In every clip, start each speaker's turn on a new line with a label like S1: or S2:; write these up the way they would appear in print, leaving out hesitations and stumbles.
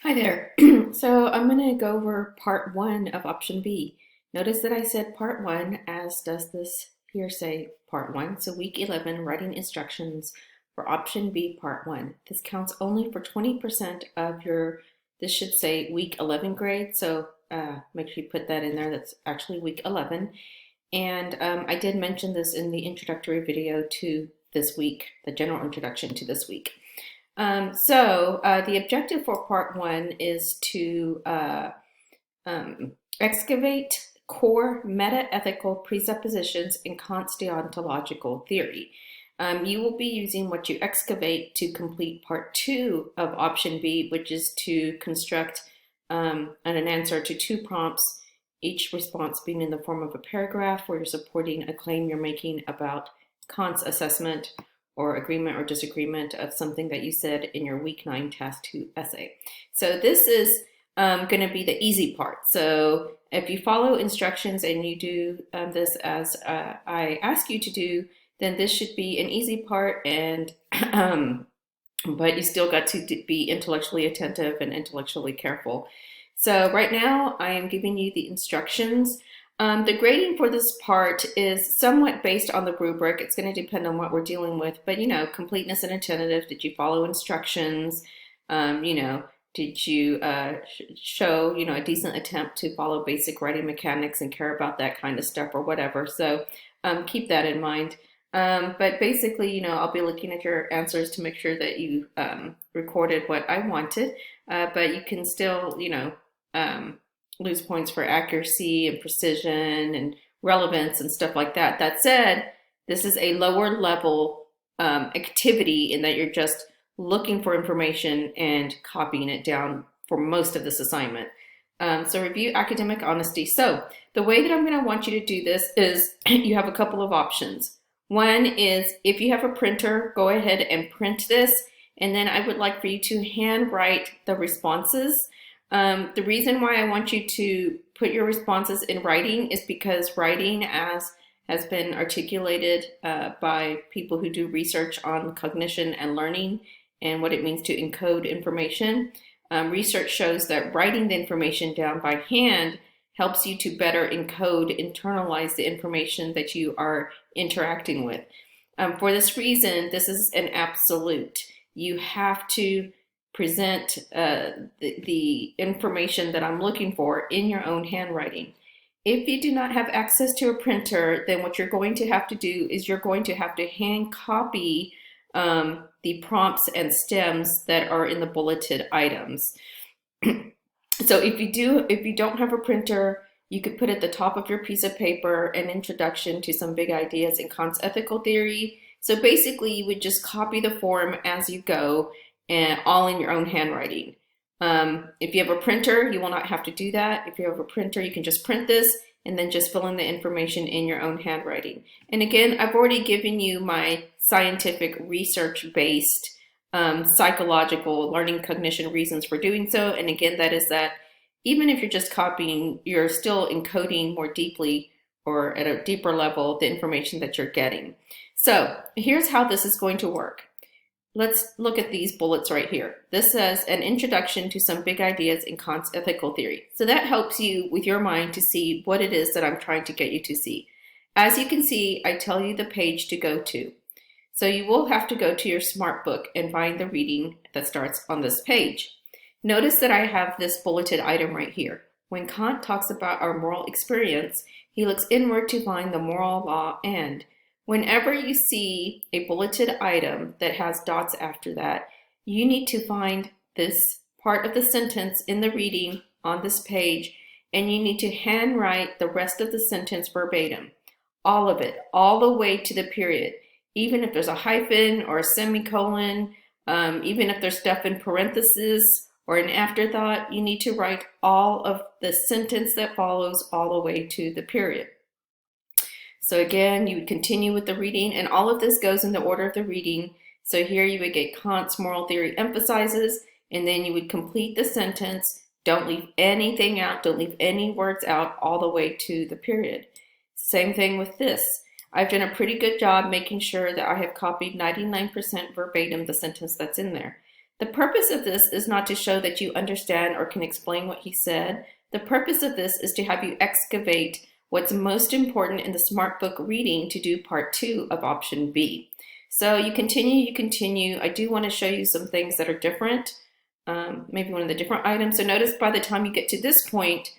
S1: Hi there. So I'm going to go over part one of option B. Notice that I said part one, as does this here say part one. So week 11, writing instructions for option B, part one. This counts only for 20% of your, this should say week 11 grade. So make sure you put that in there. That's actually week 11. And I did mention this in the introductory video to this week, the general introduction to this week. The objective for part one is to excavate core meta-ethical presuppositions in Kant's deontological theory. You will be using what you excavate to complete part two of option B, which is to construct an answer to two prompts, each response being in the form of a paragraph where you're supporting a claim you're making about Kant's assessment or agreement or disagreement of something that you said in your week 9 task 2 essay. So this is going to be the easy part. So if you follow instructions and you do this as I ask you to do, then this should be an easy part, and but you still got to be intellectually attentive and intellectually careful. So right now I am giving you the instructions. The grading for this part is somewhat based on the rubric. It's going to depend on what we're dealing with, but completeness and attentive. Did you follow instructions? Did you show, a decent attempt to follow basic writing mechanics and care about that kind of stuff or whatever? So keep that in mind. But basically, I'll be looking at your answers to make sure that you recorded what I wanted, but you can still, lose points for accuracy and precision and relevance and stuff like that. That said, this is a lower level activity in that you're just looking for information and copying it down for most of this assignment. So review academic honesty. So the way that I'm going to want you to do this is you have a couple of options. One is if you have a printer, go ahead and print this, and then I would like for you to handwrite the responses. The reason why I want you to put your responses in writing is because writing, as has been articulated by people who do research on cognition and learning and what it means to encode information, research shows that writing the information down by hand helps you to better encode, internalize the information that you are interacting with. For this reason, this is an absolute. You have to present the information that I'm looking for in your own handwriting. If you do not have access to a printer, then what you're going to have to do is you're going to have to hand copy the prompts and stems that are in the bulleted items. So if you don't have a printer, you could put at the top of your piece of paper an introduction to some big ideas in Kant's ethical theory. So basically, you would just copy the form as you go, and all in your own handwriting. If you have a printer, you will not have to do that. If you have a printer, you can just print this and then just fill in the information in your own handwriting. And again, I've already given you my scientific research-based psychological learning cognition reasons for doing so. And again, that is that even if you're just copying, you're still encoding more deeply or at a deeper level the information that you're getting. So here's how this is going to work. Let's look at these bullets right here. This says an introduction to some big ideas in Kant's ethical theory. So that helps you with your mind to see what it is that I'm trying to get you to see. As you can see, I tell you the page to go to. So you will have to go to your smart book and find the reading that starts on this page. Notice that I have this bulleted item right here. When Kant talks about our moral experience, he looks inward to find the moral law and. Whenever you see a bulleted item that has dots after that, you need to find this part of the sentence in the reading on this page, and you need to handwrite the rest of the sentence verbatim. All of it, all the way to the period. Even if there's a hyphen or a semicolon, even if there's stuff in parentheses or an afterthought, you need to write all of the sentence that follows all the way to the period. So again, you would continue with the reading, and all of this goes in the order of the reading. So here you would get Kant's moral theory emphasizes, and then you would complete the sentence. Don't leave anything out. Don't leave any words out all the way to the period. Same thing with this. I've done a pretty good job making sure that I have copied 99% verbatim the sentence that's in there. The purpose of this is not to show that you understand or can explain what he said. The purpose of this is to have you excavate what's most important in the Smart Book reading to do part 2 of option B. So you continue. I do want to show you some things that are different, maybe one of the different items. So notice by the time you get to this point,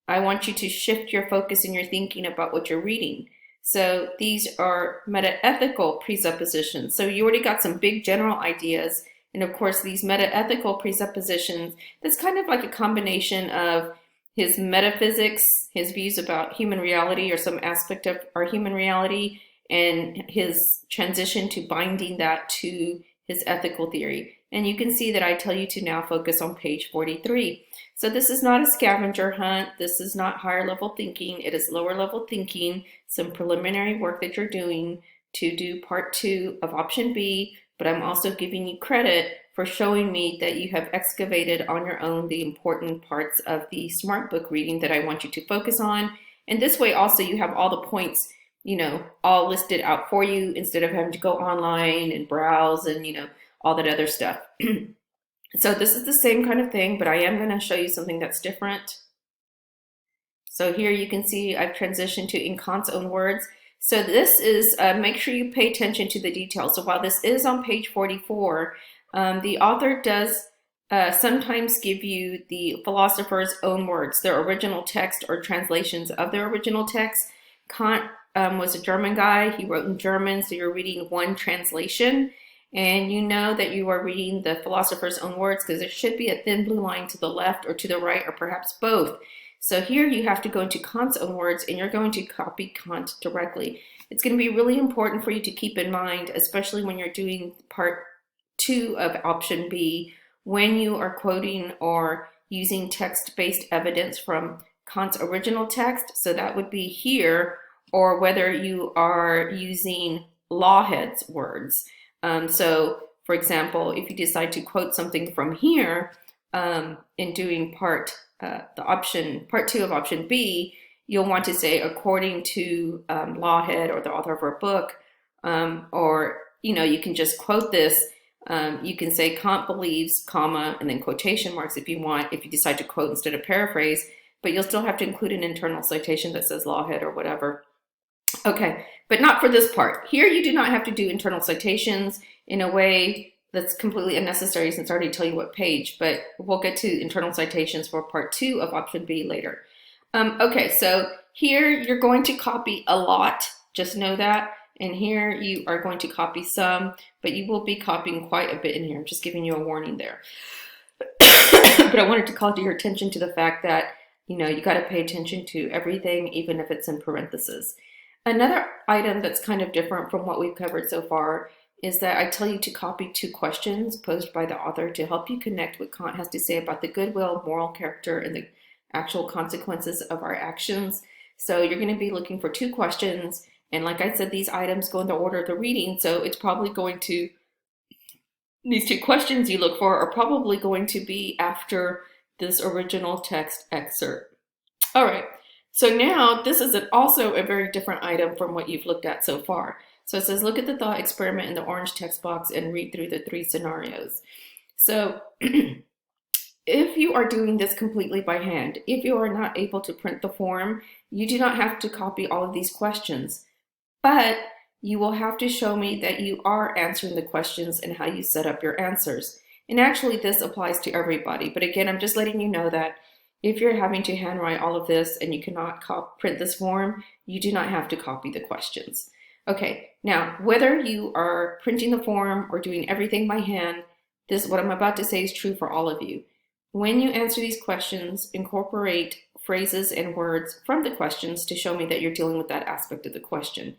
S1: I want you to shift your focus and your thinking about what you're reading. So these are metaethical presuppositions. So you already got some big general ideas. And of course, these metaethical presuppositions, that's kind of like a combination of his metaphysics, his views about human reality or some aspect of our human reality, and his transition to binding that to his ethical theory. And you can see that I tell you to now focus on page 43. So this is not a scavenger hunt. This is not higher level thinking. It is lower level thinking, some preliminary work that you're doing to do part 2 of option B, but I'm also giving you credit for showing me that you have excavated on your own the important parts of the Smart Book reading that I want you to focus on. And this way also you have all the points, all listed out for you instead of having to go online and browse and, all that other stuff. So this is the same kind of thing, but I am going to show you something that's different. So here you can see I've transitioned to in Kant's own words. So this is, make sure you pay attention to the details. So while this is on page 44, the author does sometimes give you the philosopher's own words, their original text or translations of their original text. Kant was a German guy. He wrote in German, so you're reading one translation. And you know that you are reading the philosopher's own words because there should be a thin blue line to the left or to the right or perhaps both. So here you have to go into Kant's own words and you're going to copy Kant directly. It's going to be really important for you to keep in mind, especially when you're doing part 2 of option B, when you are quoting or using text-based evidence from Kant's original text. So that would be here, or whether you are using Lawhead's words. So, for example, if you decide to quote something from here in doing part 2 of option B, you'll want to say according to Lawhead or the author of our book, or you can just quote this. You can say Kant believes, comma, and then quotation marks if you want, if you decide to quote instead of paraphrase, but you'll still have to include an internal citation that says Lawhead or whatever. Okay, but not for this part. Here you do not have to do internal citations in a way that's completely unnecessary since I already tell you what page, but we'll get to internal citations for part 2 of option B later. Okay, so here you're going to copy a lot, just know that. And here you are going to copy some, but you will be copying quite a bit in here. I'm just giving you a warning there. But I wanted to call to your attention to the fact that, you got to pay attention to everything, even if it's in parentheses. Another item that's kind of different from what we've covered so far is that I tell you to copy 2 questions posed by the author to help you connect what Kant has to say about the goodwill, moral character, and the actual consequences of our actions. So you're going to be looking for 2 questions. And like I said, these items go in the order of the reading. So it's probably going to, these 2 questions you look for are probably going to be after this original text excerpt. All right. So now this is also a very different item from what you've looked at so far. So it says, look at the thought experiment in the orange text box and read through the 3 scenarios. So if you are doing this completely by hand, if you are not able to print the form, you do not have to copy all of these questions, but you will have to show me that you are answering the questions and how you set up your answers. And actually this applies to everybody. But again, I'm just letting you know that if you're having to handwrite all of this and you cannot print this form, you do not have to copy the questions. Okay, now whether you are printing the form or doing everything by hand, what I'm about to say is true for all of you. When you answer these questions, incorporate phrases and words from the questions to show me that you're dealing with that aspect of the question.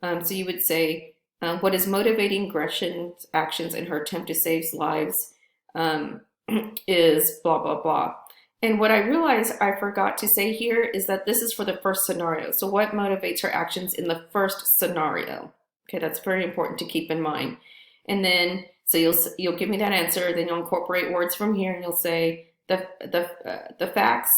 S1: So you would say, what is motivating Gretchen's actions in her attempt to save lives is blah, blah, blah. And what I realized I forgot to say here is that this is for the first scenario. So what motivates her actions in the first scenario? Okay, that's very important to keep in mind. And then, so you'll give me that answer, then you'll incorporate words from here and you'll say the fact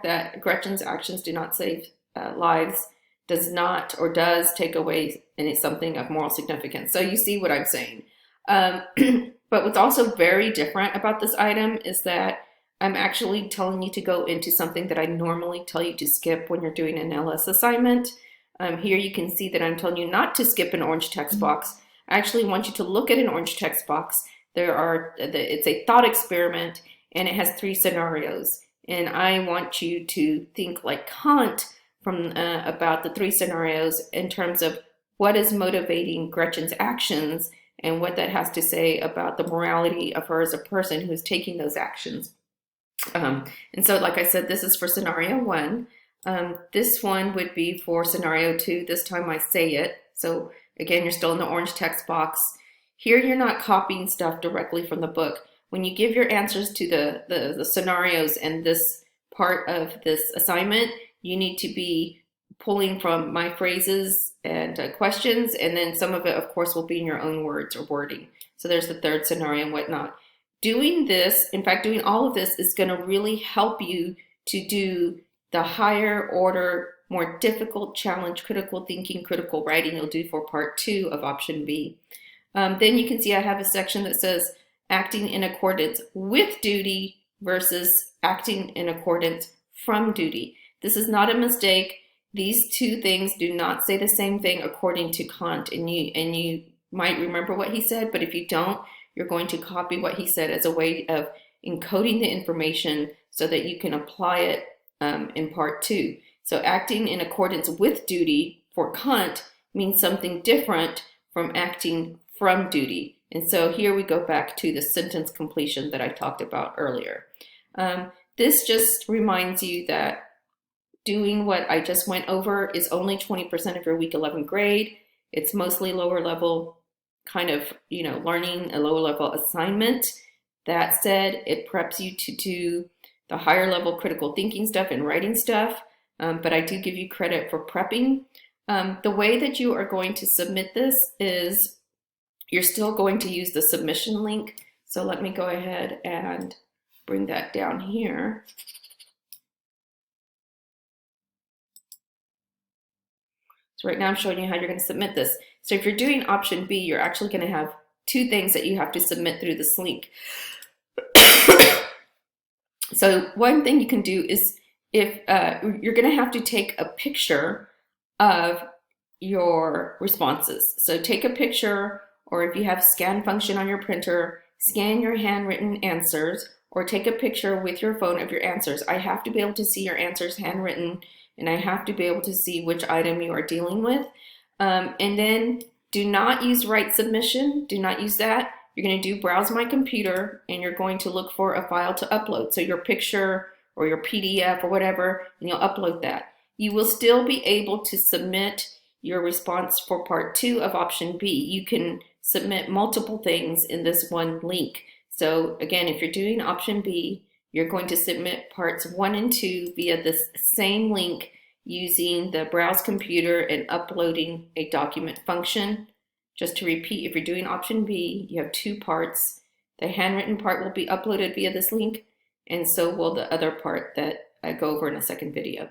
S1: that Gretchen's actions do not save lives does not or does take away something of moral significance. So you see what I'm saying. But what's also very different about this item is that I'm actually telling you to go into something that I normally tell you to skip when you're doing an LS assignment. Here you can see that I'm telling you not to skip an orange text box. I actually want you to look at an orange text box. It's a thought experiment, and it has 3 scenarios. And I want you to think like Kant about the 3 scenarios in terms of what is motivating Gretchen's actions and what that has to say about the morality of her as a person who is taking those actions. And so, like I said, this is for scenario 1. This one would be for scenario 2. This time I say it. So again, you're still in the orange text box. Here you're not copying stuff directly from the book. When you give your answers to the scenarios and this part of this assignment, you need to be pulling from my phrases and questions, and then some of it, of course, will be in your own words or wording. So there's the 3rd scenario and whatnot. Doing this, in fact, doing all of this is going to really help you to do the higher order, more difficult challenge, critical thinking, critical writing you'll do for part 2 of option B. Then you can see I have a section that says acting in accordance with duty versus acting in accordance from duty. This is not a mistake. These 2 things do not say the same thing according to Kant, and you might remember what he said, but if you don't, you're going to copy what he said as a way of encoding the information so that you can apply it in part 2. So acting in accordance with duty for Kant means something different from acting from duty. And so here we go back to the sentence completion that I talked about earlier. This just reminds you that doing what I just went over is only 20% of your week 11 grade. It's mostly lower level kind of, learning, a lower level assignment. That said, it preps you to do the higher level critical thinking stuff and writing stuff, but I do give you credit for prepping. The way that you are going to submit this is you're still going to use the submission link. So let me go ahead and bring that down here. So right now I'm showing you how you're going to submit this. So if you're doing option B, you're actually going to have 2 things that you have to submit through this link. So one thing you can do is if you're going to have to take a picture of your responses. So take a picture, or if you have scan function on your printer, scan your handwritten answers, or take a picture with your phone of your answers. I have to be able to see your answers handwritten, and I have to be able to see which item you are dealing with. And then do not use write submission. Do not use that. You're going to do browse my computer, and you're going to look for a file to upload. So your picture or your PDF or whatever, and you'll upload that. You will still be able to submit your response for part 2 of option B. You can submit multiple things in this one link. So again, if you're doing option B, you're going to submit parts 1 and 2 via this same link using the browse computer and uploading a document function. Just to repeat, if you're doing option B, you have 2 parts. The handwritten part will be uploaded via this link, and so will the other part that I go over in a second video.